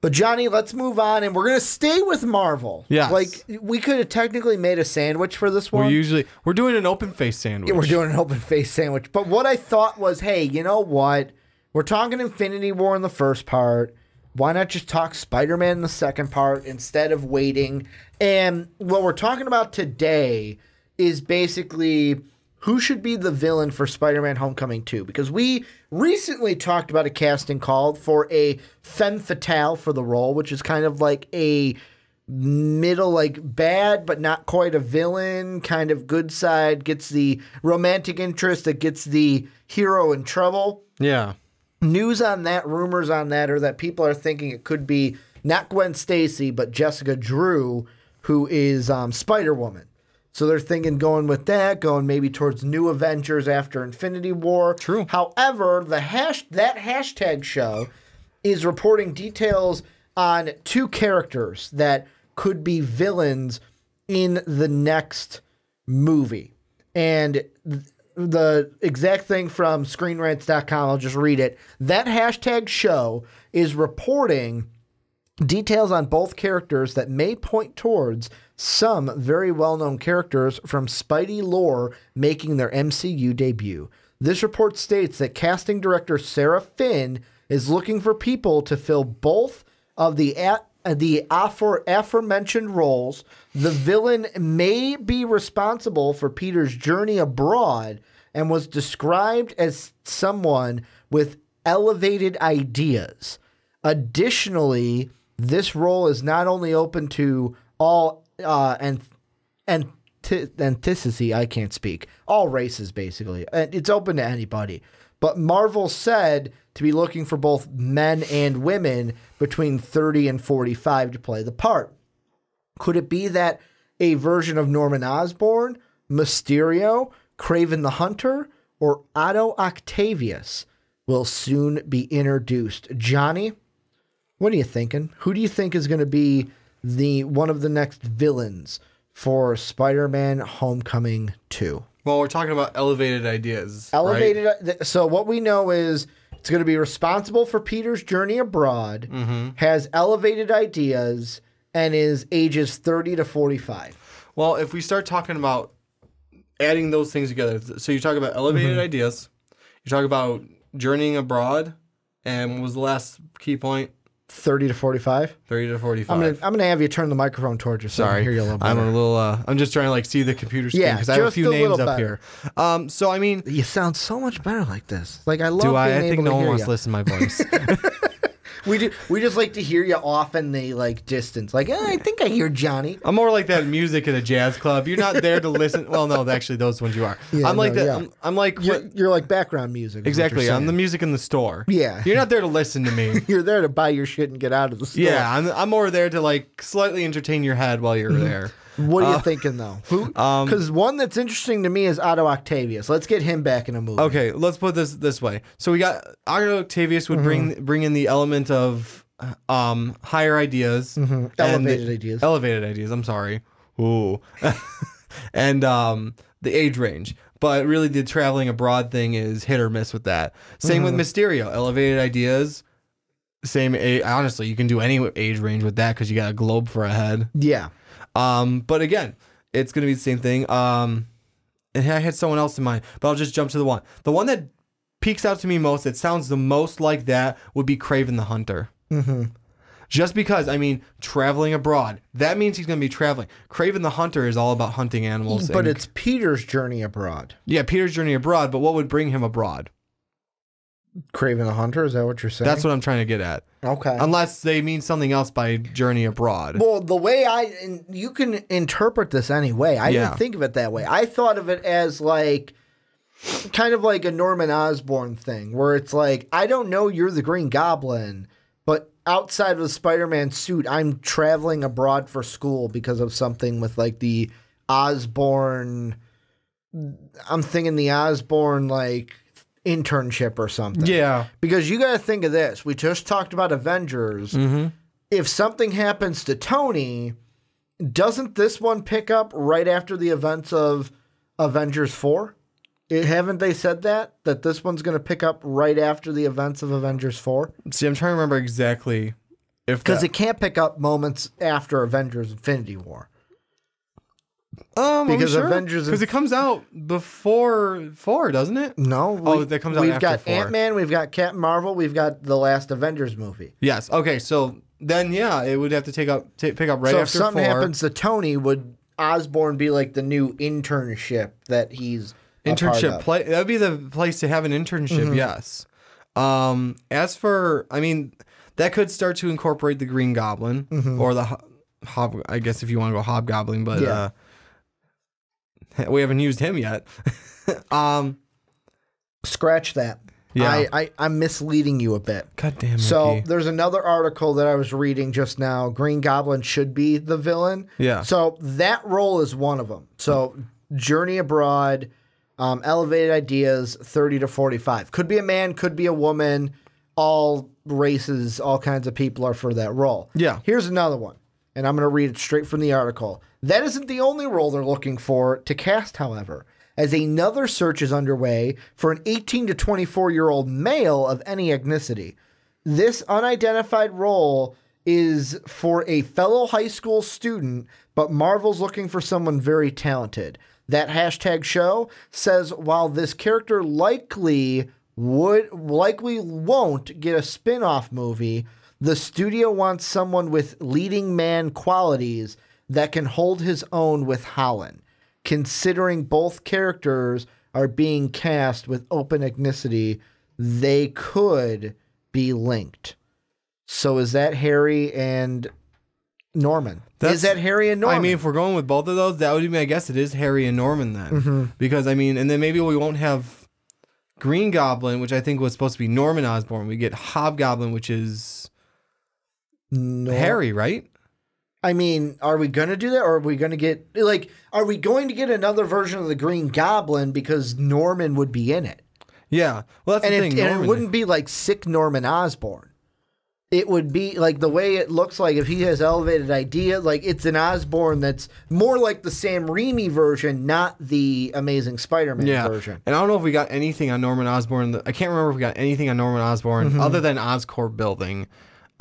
But Johnny, let's move on, and we're gonna stay with Marvel. Yes. Like we could have technically made a sandwich for this one. We're doing an open face sandwich. Yeah, we're doing an open face sandwich. But what I thought was, hey, you know what? We're talking Infinity War in the first part. Why not just talk Spider-Man in the second part instead of waiting? And what we're talking about today is basically who should be the villain for Spider-Man Homecoming 2. Because we recently talked about a casting call for a femme fatale for the role, which is kind of like a middle, like bad but not quite a villain, kind of good side, gets the romantic interest that gets the hero in trouble. Yeah. News on that, rumors on that, are that people are thinking it could be not Gwen Stacy, but Jessica Drew, who is Spider-Woman. So they're thinking going with that, going maybe towards New Avengers after Infinity War. True. However, that hashtag show is reporting details on 2 characters that could be villains in the next movie. And the exact thing from ScreenRants.com, I'll just read it. That hashtag show is reporting details on both characters that may point towards some very well-known characters from Spidey lore making their MCU debut. This report states that casting director Sarah Finn is looking for people to fill both of the aforementioned roles. The villain may be responsible for Peter's journey abroad and was described as someone with elevated ideas. Additionally, this role is not only open to all antithesis, I can't speak, all races basically. It's open to anybody. But Marvel said to be looking for both men and women between 30 and 45 to play the part. Could it be that a version of Norman Osborn, Mysterio, Kraven the Hunter, or Otto Octavius will soon be introduced? Johnny, what are you thinking? Who do you think is going to be one of the next villains for Spider-Man Homecoming 2? Well, we're talking about elevated ideas. Right? So what we know is it's going to be responsible for Peter's journey abroad, has elevated ideas, and is ages 30 to 45. Well, if we start talking about adding those things together, so you talk about elevated ideas, you talk about journeying abroad, and what was the last key point? 30 to 45? 30 to 45. I'm gonna have you turn the microphone towards you so I can hear you a little better. I'm a little, I'm just trying to like see the computer screen because I have a few names up here. So I mean, you sound so much better like this. Like I love do I? being I think able no to one hear wants you. to listen to my voice. We just like to hear you off in the like distance. Like, I think I hear Johnny. I'm more like that music at a jazz club. You're not there to listen. Well, no, actually, those ones you are. Yeah, I'm like no, that. yeah. I'm like you're like background music. Exactly. I'm the music in the store. Yeah. You're not there to listen to me. You're there to buy your shit and get out of the store. Yeah, I'm more there to like slightly entertain your head while you're there. What are you thinking though? Because one that's interesting to me is Otto Octavius. Let's get him back in a movie. Okay, let's put this way. So we got Otto Octavius would bring in the element of higher ideas, elevated ideas. I'm sorry. Ooh, and the age range. But really, the traveling abroad thing is hit or miss with that. Same with Mysterio, elevated ideas. Same. Honestly, you can do any age range with that because you got a globe for a head. Yeah. But again, it's gonna be the same thing. And I had someone else in mind, but I'll just jump to the one. The one that peeks out to me most, that sounds the most like that, would be Kraven the Hunter. Just because, I mean, traveling abroad, that means he's going to be traveling. Kraven the Hunter is all about hunting animals. But it's Peter's journey abroad. Yeah, Peter's journey abroad, but what would bring him abroad? Kraven the Hunter, is that what you're saying? That's what I'm trying to get at. Okay. Unless they mean something else by journey abroad. Well, the way you can interpret this any way. I didn't think of it that way. I thought of it as like, kind of like a Norman Osborn thing, where it's like, I don't know you're the Green Goblin, but outside of the Spider-Man suit, I'm traveling abroad for school because of something with like the Osborn. I'm thinking the Osborn like internship or something. Yeah. Because you got to think of this. We just talked about Avengers. If something happens to Tony, doesn't this one pick up right after the events of Avengers 4? Haven't they said that this one's going to pick up right after the events of Avengers 4? See, I'm trying to remember exactly Because it can't pick up moments after Avengers Infinity War. Because it comes out before 4, doesn't it? No. That comes out after 4. We've got Ant-Man, we've got Captain Marvel, we've got the last Avengers movie. Yes. Okay, so then, yeah, it would have to pick up right after 4. So if something happens to Tony, would Osborn be like the new internship that he's Internship play? That would be the place to have an internship, yes. As for, I mean, that could start to incorporate the Green Goblin or the I guess if you want to go Hobgoblin, but we haven't used him yet. Scratch that. Yeah. I'm misleading you a bit. God damn it. So there's another article that I was reading just now. Green Goblin should be the villain. Yeah. So that role is one of them. So Journey Abroad, Elevated Ideas, 30 to 45. Could be a man, could be a woman. All races, all kinds of people are for that role. Yeah. Here's another one. And I'm going to read it straight from the article. That isn't the only role they're looking for to cast, however, as another search is underway for an 18 to 24-year-old male of any ethnicity. This unidentified role is for a fellow high school student, but Marvel's looking for someone very talented. That hashtag show says while this character likely won't get a spin-off movie, the studio wants someone with leading man qualities that can hold his own with Holland. Considering both characters are being cast with open ethnicity, they could be linked. So is that Harry and Norman? Is that Harry and Norman? I mean, if we're going with both of those, that would be my guess. It is Harry and Norman then. Because, I mean, and then maybe we won't have Green Goblin, which I think was supposed to be Norman Osborn. We get Hobgoblin, which is Harry, right? I mean, are we going to do that? Or are we going to get, like, are we going to get another version of the Green Goblin because Norman would be in it? Yeah. Well, that's the thing. And it wouldn't be like sick Norman Osborn. It would be like the way it looks like if he has elevated idea, like it's an Osborn that's more like the Sam Raimi version, not the Amazing Spider-Man version. And I don't know if we got anything on Norman Osborn. I can't remember if we got anything on Norman Osborn other than Oscorp building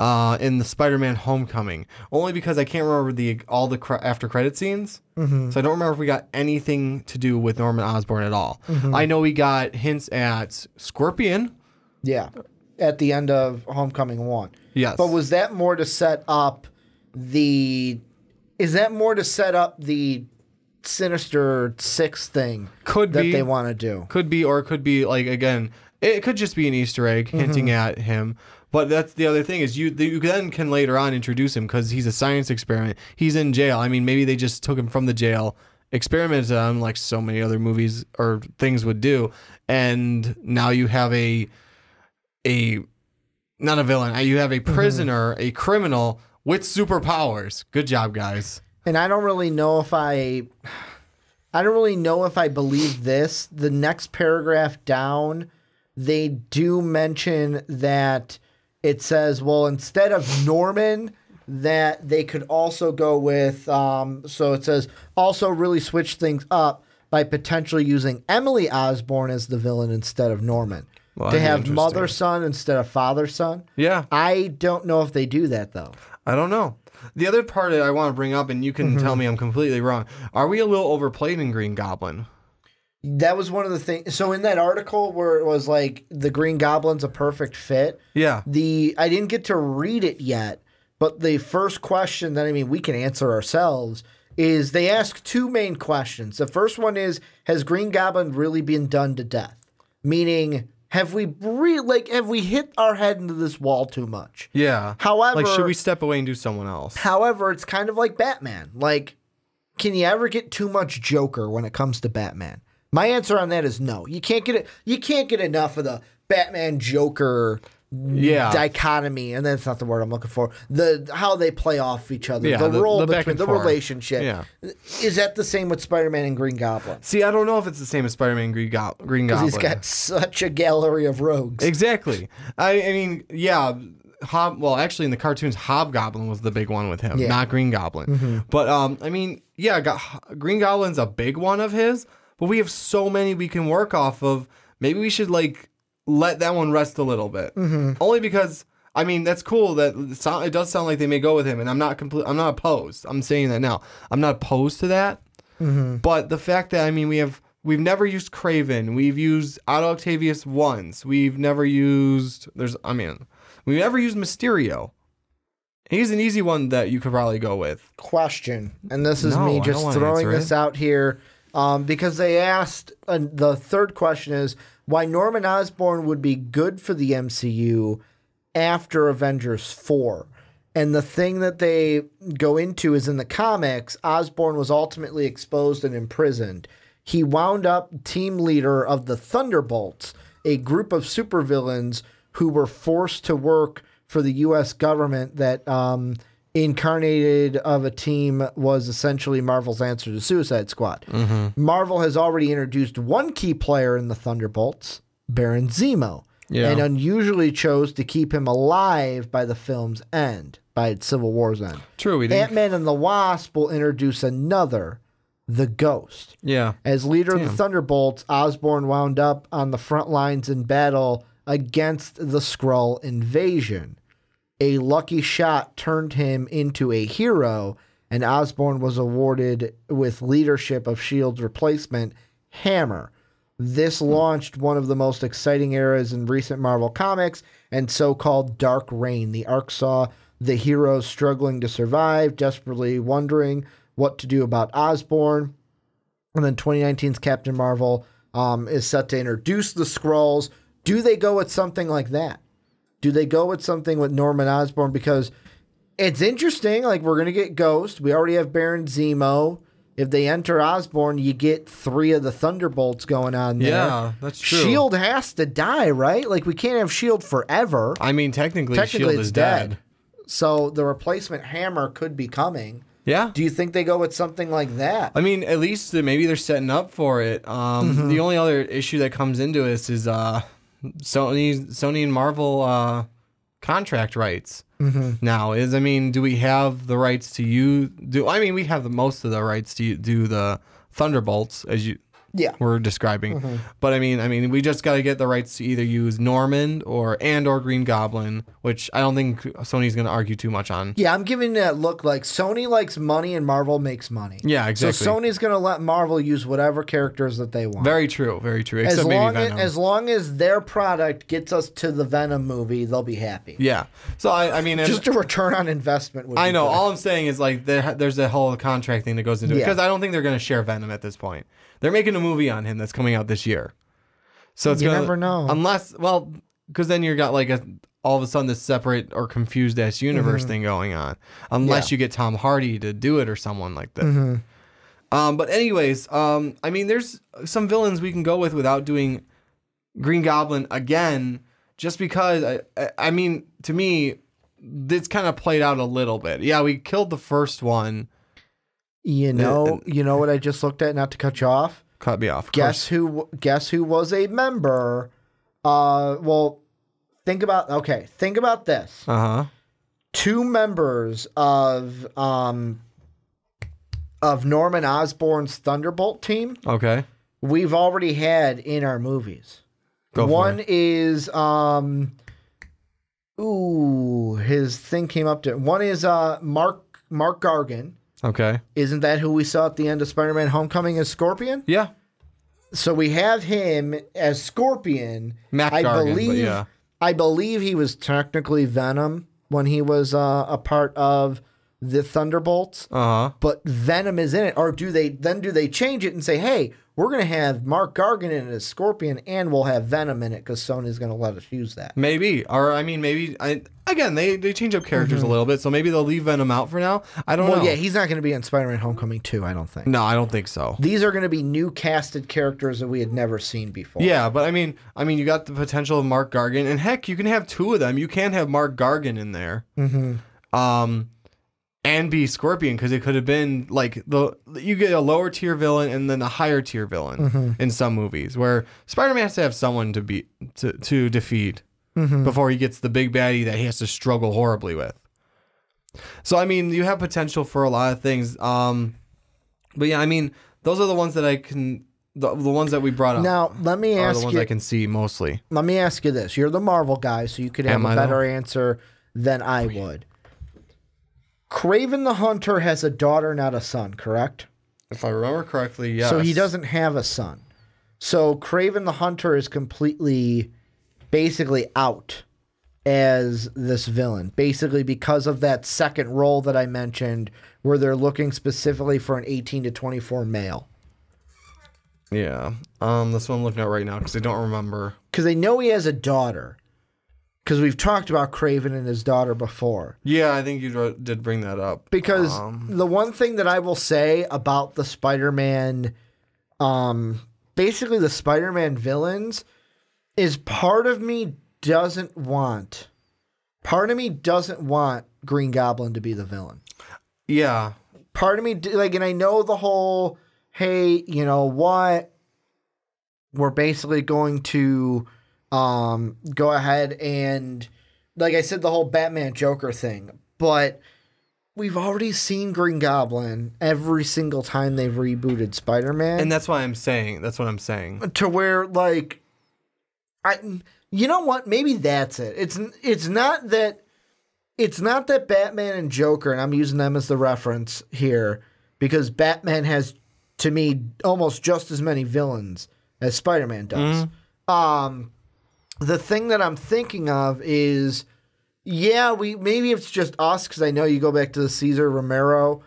in the Spider-Man Homecoming. Only because I can't remember all the after credit scenes. So I don't remember if we got anything to do with Norman Osborn at all. I know we got hints at Scorpion. Yeah. At the end of Homecoming 1. Yes. But was that more to set up the Sinister Six thing that they want to do? Could be, or it could be like, again, it could just be an Easter egg hinting at him. But that's the other thing is you then can later on introduce him because he's a science experiment. He's in jail. I mean, maybe they just took him from the jail, experimented on him like so many other movies or things would do. And now you have not a villain. You have a prisoner, a criminal with superpowers. Good job, guys. And I don't really know if I believe this. The next paragraph down, they do mention that it says, well, instead of Norman, that they could also go with, so it says, also really switch things up by potentially using Emily Osborn as the villain instead of Norman. Well, to have mother-son instead of father-son. Yeah. I don't know if they do that, though. I don't know. The other part that I want to bring up, and you can tell me I'm completely wrong, are we a little overplayed in Green Goblin? That was one of the things. So in that article where it was like the Green Goblin's a perfect fit. Yeah. I didn't get to read it yet, but the first question that, I mean, we can answer ourselves is they ask two main questions. The first one is, has Green Goblin really been done to death? Meaning, have we hit our head into this wall too much? Yeah. However, like, should we step away and do someone else? However, it's kind of like Batman. Like, can you ever get too much Joker when it comes to Batman? My answer on that is no. You can't get it. You can't get enough of the Batman Joker dichotomy, and that's not the word I'm looking for. How they play off each other, the role between the relationship. Yeah. Is that the same with Spider-Man and Green Goblin? See, I don't know if it's the same as Spider-Man and Green Goblin. Because he's got such a gallery of rogues. Exactly. I mean, yeah. Well, actually, in the cartoons, Hobgoblin was the big one with him, not Green Goblin. But I mean, yeah, Green Goblin's a big one of his, but we have so many we can work off of. Maybe we should let that one rest a little bit. Only because I mean, that's cool. That it does sound like they may go with him, and I'm not opposed. I'm saying that now. I'm not opposed to that. But the fact that we've never used Kraven. We've used Otto Octavius once. We've never used we've never used Mysterio. He's an easy one that you could probably go with. Question, and this is me just throwing this out here because they asked. The third question is why Norman Osborn would be good for the MCU after Avengers 4. And the thing that they go into is in the comics, Osborn was ultimately exposed and imprisoned. He wound up team leader of the Thunderbolts, a group of supervillains who were forced to work for the U.S. government that incarnated of a team was essentially Marvel's answer to Suicide Squad. Marvel has already introduced one key player in the Thunderbolts, Baron Zemo, and unusually chose to keep him alive by the film's end, by its Civil War's end. True, we didn't. Ant-Man and the Wasp will introduce another, the Ghost. Yeah. As leader of the Thunderbolts, Osborn wound up on the front lines in battle against the Skrull invasion. A lucky shot turned him into a hero, and Osborn was awarded with leadership of S.H.I.E.L.D.'s replacement, Hammer. This launched one of the most exciting eras in recent Marvel comics and so-called Dark Reign. The arc saw the heroes struggling to survive, desperately wondering what to do about Osborn. And then 2019's Captain Marvel is set to introduce the Skrulls. Do they go with something like that? Do they go with something with Norman Osborn? Because it's interesting. Like, we're going to get Ghost. We already have Baron Zemo. If they enter Osborn, you get 3 of the Thunderbolts going on there. Yeah, that's true. S.H.I.E.L.D. has to die, right? Like, we can't have S.H.I.E.L.D. forever. I mean, technically S.H.I.E.L.D. is dead. So the replacement Hammer could be coming. Yeah. Do you think they go with something like that? I mean, at least maybe they're setting up for it. The only other issue that comes into this is Sony and Marvel contract rights. Now do we have the rights to we have most of the rights to do the Thunderbolts as you were describing. But I mean we just got to get the rights to either use Norman or Green Goblin, which I don't think Sony's going to argue too much on. Yeah, I'm giving that look like Sony likes money and Marvel makes money. Yeah, exactly. So Sony's going to let Marvel use whatever characters that they want. Very true, very true. Except maybe Venom. As long as their product gets us to the Venom movie, they'll be happy. Yeah. So I mean, just a return on investment would be I know. good. All I'm saying is like there's a whole contract thing that goes into it because I don't think they're going to share Venom at this point. They're making a movie on him that's coming out this year. So it's never know. Unless, because then you got like all of a sudden this separate or confused ass universe thing going on. Unless you get Tom Hardy to do it or someone like that. But anyways, I mean, there's some villains we can go with without doing Green Goblin again, just because I mean, to me, it's kind of played out a little bit. Yeah, we killed the first one. You know what I just looked at, not to cut you off? Cut me off. Guess who was a member? Think about this. 2 members of Norman Osborn's Thunderbolt team. Okay. We've already had in our movies. One is his thing came up to. One is Mark Gargan. Okay. Isn't that who we saw at the end of Spider-Man Homecoming as Scorpion? Yeah. So we have him as Scorpion. I believe he was technically Venom when he was a part of the Thunderbolts. But Venom is in it. Or do they change it and say, hey, we're going to have Mark Gargan in it as Scorpion and we'll have Venom in it because Sony's going to let us use that. Maybe. Or, I mean, again, they change up characters a little bit, so maybe they'll leave Venom out for now. I don't know. Well, yeah, he's not going to be in Spider-Man Homecoming 2, I don't think. No, I don't think so. These are going to be new casted characters that we had never seen before. Yeah, but I mean, you got the potential of Mark Gargan, and heck, you can have 2 of them. You can have Mark Gargan in there. And be Scorpion, because it could have been like you get a lower tier villain and then a higher tier villain in some movies where Spider-Man has to have someone to defeat before he gets the big baddie that he has to struggle horribly with. So I mean, you have potential for a lot of things. But yeah, I mean, those are the ones that I can The ones that we brought up. Now, let me ask you. Are the ones I can see mostly. Let me ask you this. You're the Marvel guy, so you could have a better answer than I would. Kraven the Hunter has a daughter, not a son, correct? If I remember correctly, yes. So he doesn't have a son. So Kraven the Hunter is completely, basically out as this villain. Basically because of that second role that I mentioned where they're looking specifically for an 18 to 24 male. Yeah. That's what I'm looking at right now because I don't remember. Because they know he has a daughter. Because we've talked about Kraven and his daughter before. Yeah, I think you did bring that up. Because the one thing that I will say about the Spider-Man, basically the Spider-Man villains, is part of me doesn't want Green Goblin to be the villain. Yeah. Part of me, like, and I know the whole, hey, you know what? We're basically going to go ahead and, like I said, the whole Batman Joker thing. But we've already seen Green Goblin every single time they've rebooted Spider-Man. And that's what I'm saying. To where, like, you know what? Maybe that's it. It's not that Batman and Joker, and I'm using them as the reference here, because Batman has, to me, almost just as many villains as Spider-Man does. The thing that I'm thinking of is, yeah, maybe it's just us, because I know you go back to the Cesar Romero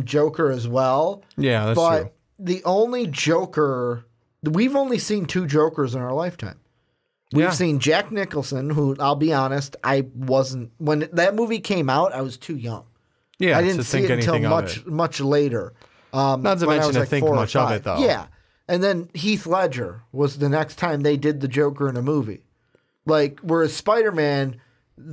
Joker as well. Yeah, that's true. But the only Joker, we've only seen 2 Jokers in our lifetime. We've seen Jack Nicholson, who, I'll be honest, when that movie came out, I was too young. Yeah, I didn't see it until much later. Not to mention to think much of it, though. Yeah. And then Heath Ledger was the next time they did the Joker in a movie. Like, whereas Spider-Man,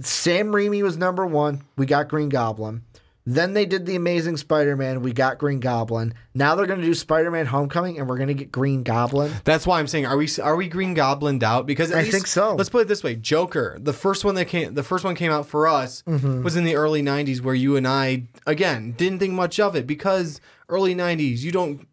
Sam Raimi was number 1. We got Green Goblin. Then they did The Amazing Spider-Man. We got Green Goblin. Now they're going to do Spider-Man Homecoming, and we're going to get Green Goblin. That's why I'm saying, are we Green Goblined out? Because I think so. Let's put it this way: Joker, the first one came out for us was in the early '90s, where you and I again didn't think much of it because early '90s you don't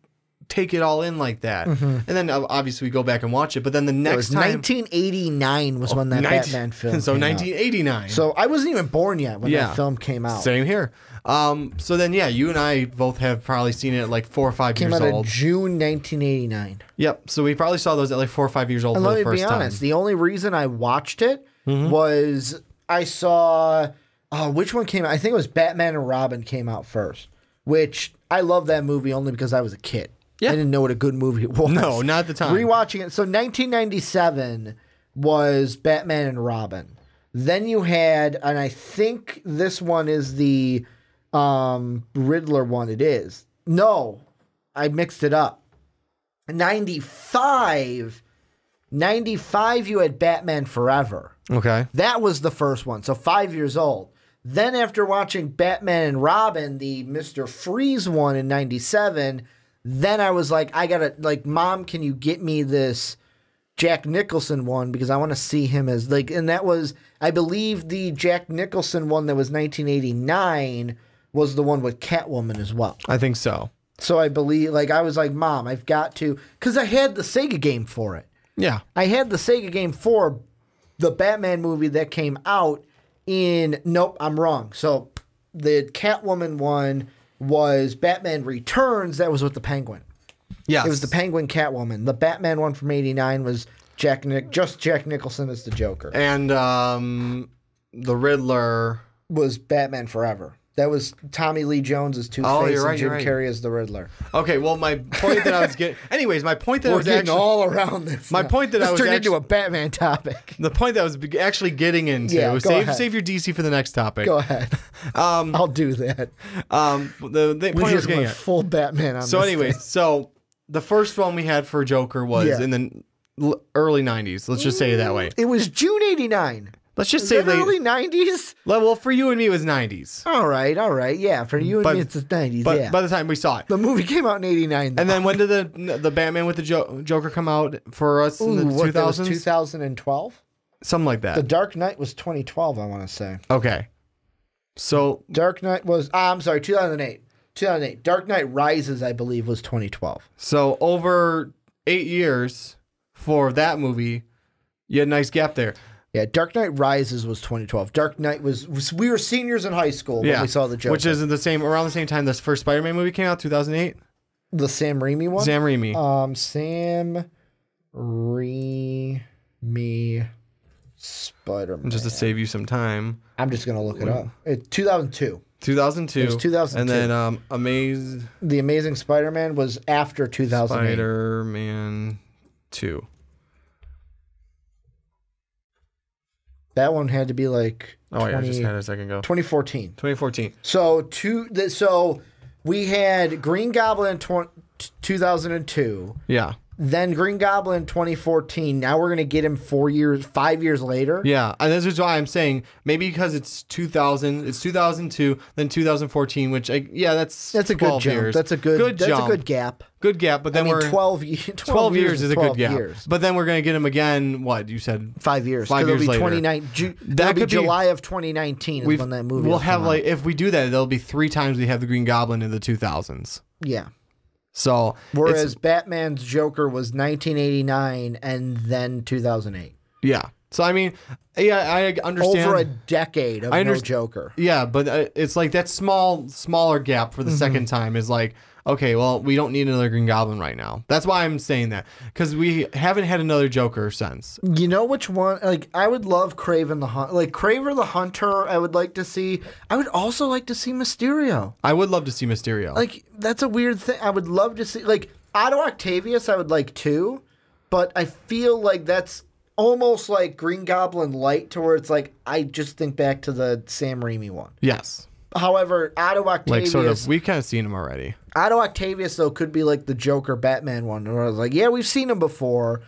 take it all in like that. And then obviously we go back and watch it. But then the next time, 1989 was when that Batman film. So came 1989. Out. So I wasn't even born yet when that film came out. Same here. So then, yeah, you and I both have probably seen it at like 4 or 5 years old. Came out in June 1989. Yep. So we probably saw those at like 4 or 5 years old for the first time. Let me be honest. The only reason I watched it was I saw, which one came out? I think it was Batman and Robin came out first, which I love that movie only because I was a kid. Yeah. I didn't know what a good movie was. No, not at the time. Rewatching it. So 1997 was Batman and Robin. Then you had, and I think this one is the Riddler one. It is. No, I mixed it up. 95 you had Batman Forever. Okay. That was the first one. So 5 years old. Then after watching Batman and Robin, the Mr. Freeze one in 97, then I was like, I gotta, like, Mom, can you get me this Jack Nicholson one? Because I want to see him as, like, and that was, I believe the Jack Nicholson one that was 1989 was the one with Catwoman as well. I think so. So I believe, like, I was like, Mom, I've got to, because I had the Sega game for it. Yeah. I had the Sega game for the Batman movie that came out in, nope, I'm wrong. So the Catwoman one was Batman Returns. That was with the Penguin. Yeah, it was the Penguin Catwoman. The Batman one from '89 was Jack Nicholson as the Joker, and the Riddler was Batman Forever. That was Tommy Lee Jones as Two-Face and Jim Carrey as the Riddler. Okay, well, my point that I was getting... Anyways, my point that I was getting all around this. My point that I was turned into a Batman topic. The point that I was actually getting into... Save your DC for the next topic. Go ahead. I'll do that. The point I was getting at. Full Batman on so this anyways, thing. So the first one we had for Joker was in the early 90s. Let's just say it that way. It was June 89. Let's just say early 90s? Well, for you and me, it was 90s. All right. Yeah, for you and me, it's the 90s, but by the time we saw it. The movie came out in 89. And then when did the Batman with the Joker come out for us in the 2000s? 2012? Something like that. The Dark Knight was 2012, I want to say. Okay. So... Dark Knight was... I'm sorry, 2008. 2008. Dark Knight Rises, I believe, was 2012. So over 8 years for that movie. You had a nice gap there. Yeah, Dark Knight Rises was 2012. Dark Knight was we were seniors in high school when we saw the Joker. Which is around the same time this first Spider-Man movie came out, 2008. The Sam Raimi one? Sam Raimi. Sam Raimi Spider-Man. Just to save you some time. I'm just going to look it up. 2002. 2002. It was 2002. And then The Amazing Spider-Man was after 2008. Spider-Man 2. That one had to be like I just had it a second ago. 2014. 2014. So we had Green Goblin 2002. Yeah. Then Green Goblin 2014. Now we're going to get him 5 years later. Yeah, and this is why I'm saying maybe because it's 2000, it's 2002, then 2014, which that's a good jump. Years. That's a good jump. a good gap. Good gap, but then 12 years is a good gap. Years. But then we're going to get him again, what, you said? 5 years. 5 years later. That'll be July of 2019 is when that movie will have out. If we do that, there'll be 3 times we have the Green Goblin in the 2000s. Yeah. So whereas Batman's Joker was 1989 and then 2008. Yeah. So I mean, I understand over a decade of no Joker. Yeah, but it's like that smaller gap for the second time is like, okay, well, we don't need another Green Goblin right now. That's why I'm saying that, because we haven't had another Joker since. You know which one? Like, I would love Kraven the Hunter. Like, Kraven the Hunter, I would like to see. I would also like to see Mysterio. I would love to see Mysterio. Like, that's a weird thing. I would love to see. Like, Otto Octavius, I would like too, but I feel like that's almost like Green Goblin Light, to where it's like, I just think back to the Sam Raimi one. Yes. However, Otto Octavius... Like, sort of, we've kind of seen him already. Otto Octavius, though, could be like the Joker Batman one, where I was like, yeah, we've seen him before.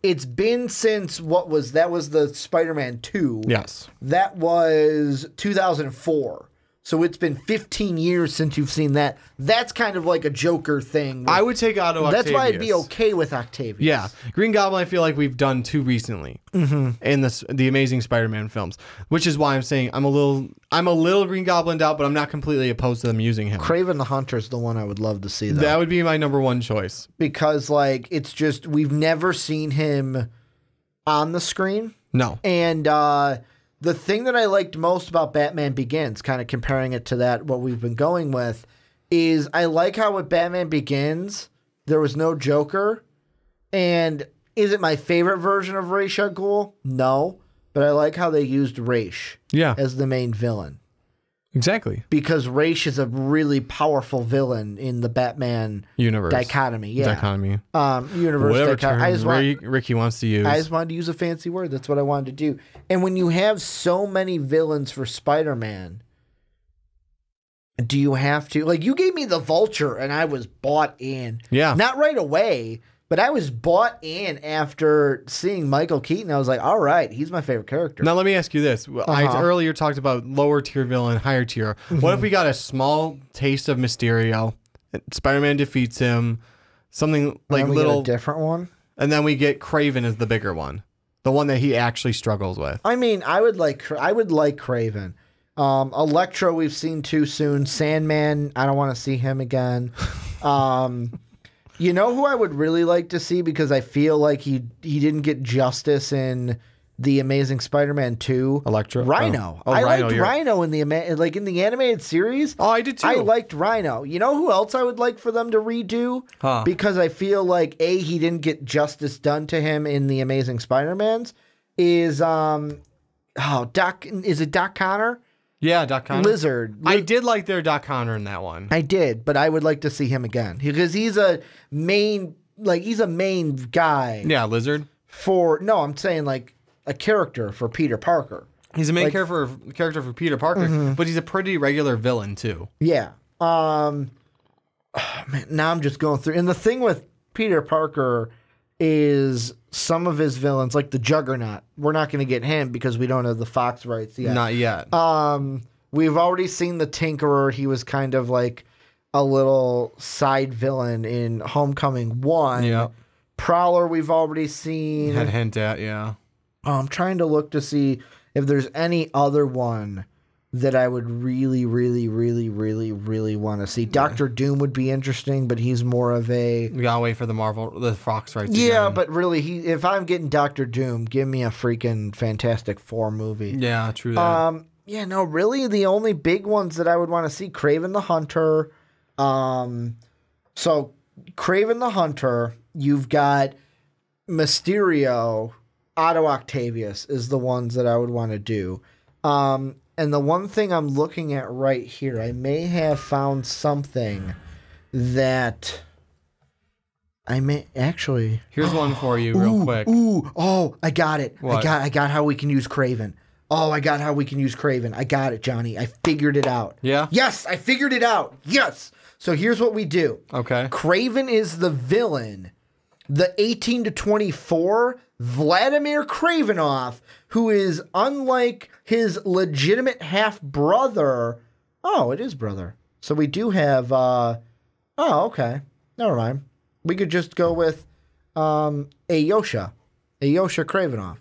It's been since, that was the Spider-Man 2. Yes. That was 2004. So it's been 15 years since you've seen that. That's kind of like a Joker thing. I would take Otto Octavius. That's why I'd be okay with Octavius. Yeah. Green Goblin, I feel like we've done 2 recently in the Amazing Spider-Man films, which is why I'm saying I'm a little Green Goblin out, but I'm not completely opposed to them using him. Kraven the Hunter is the one I would love to see, though. That would be my number 1 choice. Because, like, it's just, we've never seen him on the screen. No. And, the thing that I liked most about Batman Begins, kind of comparing it to that, what we've been going with, is I like how with Batman Begins, there was no Joker. And is it my favorite version of Ra's al Ghul? No. But I like how they used Ra's as the main villain. Exactly. Because Ra's is a really powerful villain in the Batman universe dichotomy. Yeah. Dichotomy. Universe whatever dichotomy. Ricky wants to use. I just wanted to use a fancy word. That's what I wanted to do. And when you have so many villains for Spider-Man, do you have to... Like, you gave me the Vulture, and I was bought in. Yeah. Not right away, but I was bought in after seeing Michael Keaton. I was like, all right, he's my favorite character. Now, let me ask you this. I earlier talked about lower tier villain, higher tier. What if we got a small taste of Mysterio? Spider-Man defeats him. Something like a different one? And then we get Kraven as the bigger one. The one that he actually struggles with. I mean, I would like Kraven. Electro, we've seen too soon. Sandman, I don't want to see him again. You know who I would really like to see, because I feel like he didn't get justice in the Amazing Spider-Man 2? Electro? Rhino. Oh, I Rhino, liked Rhino in the animated series. Oh, I did too. I liked Rhino. You know who else I would like for them to redo? Because I feel like he didn't get justice done to him in the Amazing Spider-Mans. Is is it Doc Connor? Yeah, Doc Connor. Lizard. I did like their Doc Connor in that one. I did, but I would like to see him again, because he's a main guy. Yeah, Lizard. I'm saying like a character for Peter Parker. He's a main character for Peter Parker, but he's a pretty regular villain too. Yeah. Man, now I'm just going through. And the thing with Peter Parker is some of his villains, like the Juggernaut, we're not going to get him because we don't have the Fox rights yet. Not yet. We've already seen the Tinkerer. He was kind of like a little side villain in Homecoming 1. Yeah. Prowler, we've already seen. Had hint at, yeah. I'm trying to look to see if there's any other one that I would really, really, really, really, really want to see. Doctor Doom would be interesting, but he's more of a... We gotta wait for the Fox rights Yeah, again. but really, if I'm getting Doctor Doom, give me a freaking Fantastic Four movie. Yeah, true that. Yeah, no, really, the only big ones that I would want to see, Kraven the Hunter. So, Kraven the Hunter, you've got Mysterio, Otto Octavius is the ones that I would want to do. And the one thing I'm looking at right here, I may have found something that I may actually... Here's one for you real quick. I got it. What? I got how we can use Kraven. Oh, I got how we can use Kraven. I got it, Johnny. I figured it out. Yeah? Yes, I figured it out. Yes. So here's what we do. Okay. Kraven is the villain. The 18 to 24, Vladimir Kravinoff, who is unlike his legitimate half-brother. Oh, it is brother. So we do have... oh, okay. Never mind. We could just go with Alyosha Kravinoff.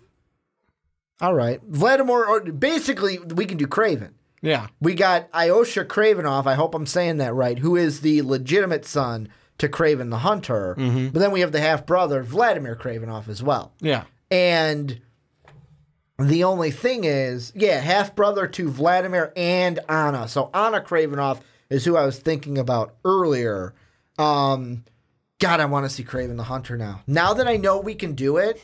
All right. Vladimir, basically, we can do Kraven. Yeah. We got Alyosha Kravinoff, I hope I'm saying that right, who is the legitimate son to Kraven the Hunter. But then we have the half-brother, Vladimir Kravinoff, as well. Yeah. And the only thing is, yeah, half-brother to Vladimir and Anna. So Anna Kravinoff is who I was thinking about earlier. God, I want to see Kraven the Hunter now. Now that I know we can do it,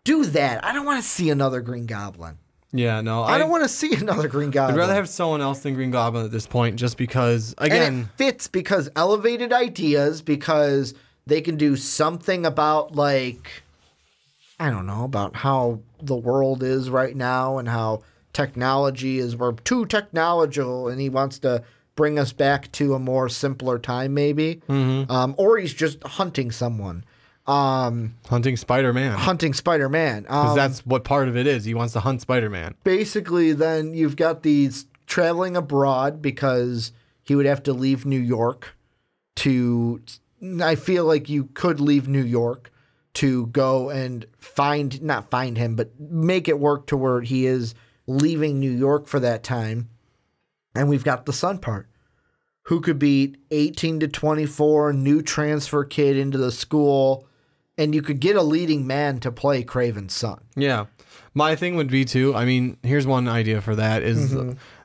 do that. I don't want to see another Green Goblin. Yeah, no. I don't want to see another Green Goblin. I'd rather have someone else than Green Goblin at this point, just because, again... And it fits because elevated ideas, because they can do something about, like, I don't know, about how the world is right now and how technology is, we're too technological, and he wants to bring us back to a more simpler time, maybe. Or he's just hunting someone. Hunting Spider-Man. Hunting Spider-Man. Because that's what part of it is. He wants to hunt Spider-Man. Basically, then you've got these traveling abroad because he would have to leave New York to... I feel like you could leave New York to go and not find him, but make it work to where he is leaving New York for that time. And we've got the son part. Who could be 18 to 24, new transfer kid into the school... And you could get a leading man to play Kraven's son. Yeah. My thing would be, too, I mean, here's one idea for that, is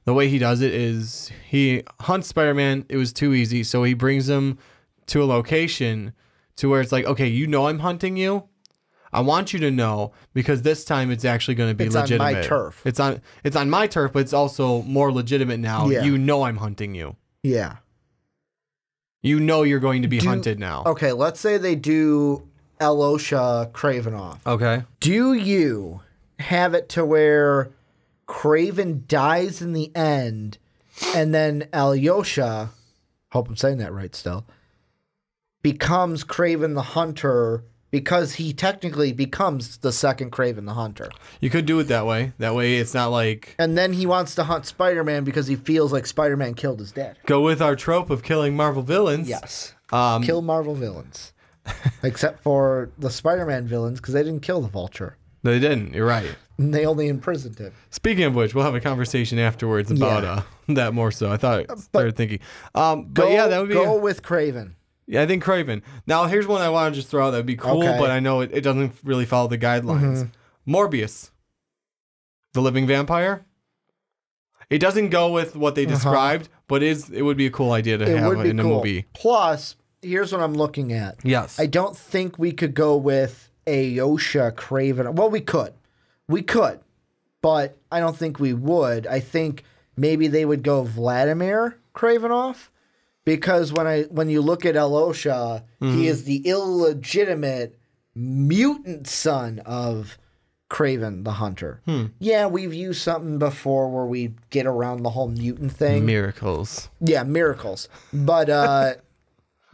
the way he does it is he hunts Spider-Man. It was too easy, so he brings him to a location to where it's like, okay, you know I'm hunting you. I want you to know, because this time it's actually going to be legitimate. It's on my turf. It's on my turf, but it's also more legitimate now. Yeah. You know I'm hunting you. Yeah. You know you're going to be hunted now. Okay, let's say they do... Alyosha Kravinoff. Okay. Do you have it to where Kraven dies in the end, and then Alyosha, hope I'm saying that right still, becomes Kraven the Hunter because he technically becomes the second Kraven the Hunter? You could do it that way. That way it's not like... And then he wants to hunt Spider-Man because he feels like Spider-Man killed his dad. Go with our trope of killing Marvel villains. Yes. Kill Marvel villains. Except for the Spider-Man villains, because they didn't kill the Vulture. They didn't. You're right. They only imprisoned him. Speaking of which, we'll have a conversation afterwards about that more so. I thought I started thinking. But yeah, that would be... Go with Kraven. Yeah, I think Kraven. Now, here's one I want to just throw out that would be cool, but I know it doesn't really follow the guidelines. Morbius. The living vampire. It doesn't go with what they described, but it would be a cool idea to have in a movie. Plus... Here's what I'm looking at. Yes. I don't think we could go with Alyosha Kraven. Well, we could. We could. But I don't think we would. I think maybe they would go Vladimir Kravinoff. Because when you look at Alyosha, he is the illegitimate mutant son of Kraven the Hunter. Yeah, we've used something before where we get around the whole mutant thing. Miracles. Yeah, miracles. But...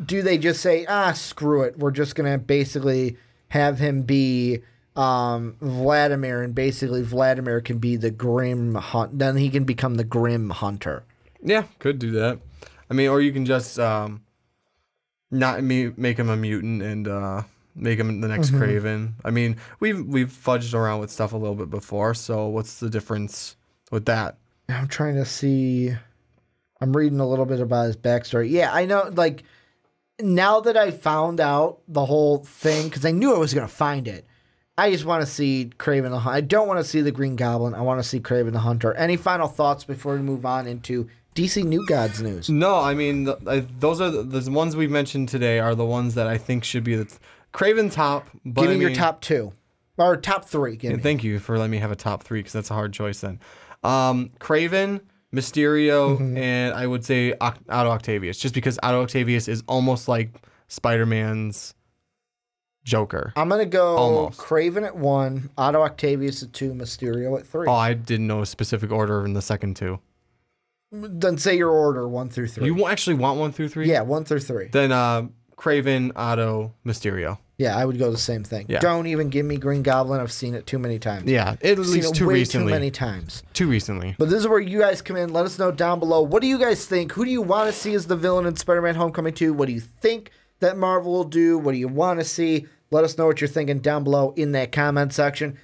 do they just say, screw it, we're just going to basically have him be Vladimir, and basically Vladimir can be the Grim Hunt. Then he can become the Grim Hunter. Yeah, could do that. I mean, or you can just not make him a mutant and make him the next Kraven. I mean, we've fudged around with stuff a little bit before, so what's the difference with that? I'm trying to see. I'm reading a little bit about his backstory. Yeah, I know. Like, now that I found out the whole thing, because I knew I was going to find it, I just want to see Kraven the Hunter. I don't want to see the Green Goblin. I want to see Kraven the Hunter. Any final thoughts before we move on into DC New Gods news? No, I mean, those are the ones we've mentioned today are the ones that I think should be the Kraven top. But Give me your top 2. Or top 3. Thank you for letting me have a top 3 because that's a hard choice then. Craven, Mysterio, and I would say Otto Octavius, just because Otto Octavius is almost like Spider-Man's Joker. I'm going to go Kraven at 1, Otto Octavius at 2, Mysterio at 3. Oh, I didn't know a specific order in the second 2. Then say your order 1 through 3. You actually want 1 through 3? Yeah, 1 through 3. Then Kraven, Otto, Mysterio. Yeah, I would go the same thing. Yeah. Don't even give me Green Goblin. I've seen it too many times. Yeah, at least too recently. Too many times. Too recently. But this is where you guys come in. Let us know down below. What do you guys think? Who do you want to see as the villain in Spider-Man Homecoming 2? What do you think that Marvel will do? What do you want to see? Let us know what you're thinking down below in that comment section.